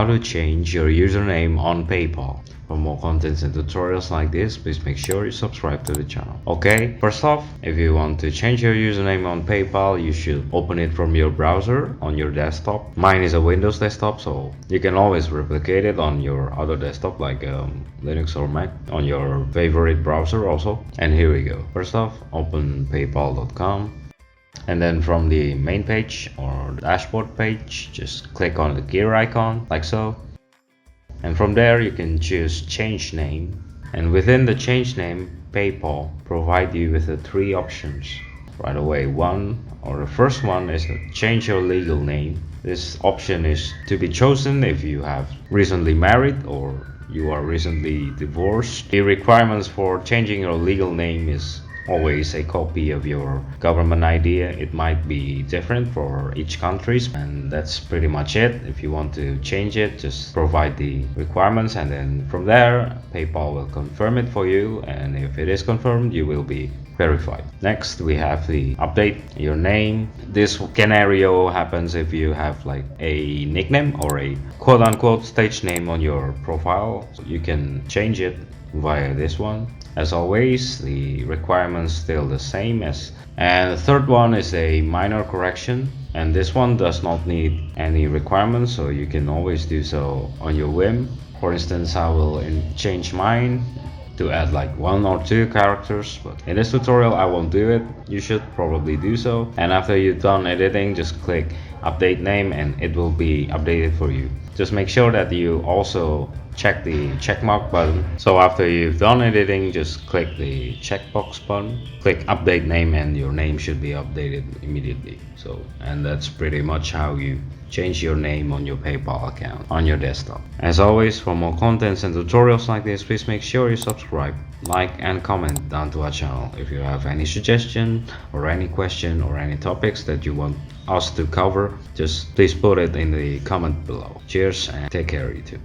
how to change your username on PayPal. For more contents and tutorials like this, please make sure you subscribe to the channel. Okay, first off, if you want to change your username on PayPal, you should open it from your browser on your desktop. Mine is a Windows desktop, so you can always replicate it on your other desktop like Linux or Mac on your favorite browser also. And here we go. First off, open paypal.com. And then from the main page or dashboard page, just click on the gear icon like so. And from there you can choose change name, and within the change name, PayPal provide you with the three options right away. The first one is to change your legal name. This option is to be chosen if you have recently married or you are recently divorced. The requirements for changing your legal name is always a copy of your government ID. It might be different for each country, and that's pretty much it. If you want to change it, just provide the requirements, and then from there PayPal will confirm it for you, and if it is confirmed, you will be verified. Next, we have the update your name. This scenario happens if you have like a nickname or a quote-unquote stage name on your profile, so you can change it via this one. As always, the requirements still the same as. And the third one is a minor correction, and this one does not need any requirements, so you can always do so on your whim. For instance, I will change mine to add like 1 or 2 characters, but in this tutorial I won't do it. You should probably do so, and after you've done editing, just click update name and it will be updated for you. Just make sure that you also check the checkmark button. So after you've done editing, just click the checkbox button, click update name, and your name should be updated immediately. And that's pretty much how you change your name on your PayPal account on your desktop. As always, for more contents and tutorials like this, please make sure you subscribe, like and comment down to our channel. If you have any suggestion or any question or any topics that you want us to cover, just please put it in the comment below. Cheers and take care, you too.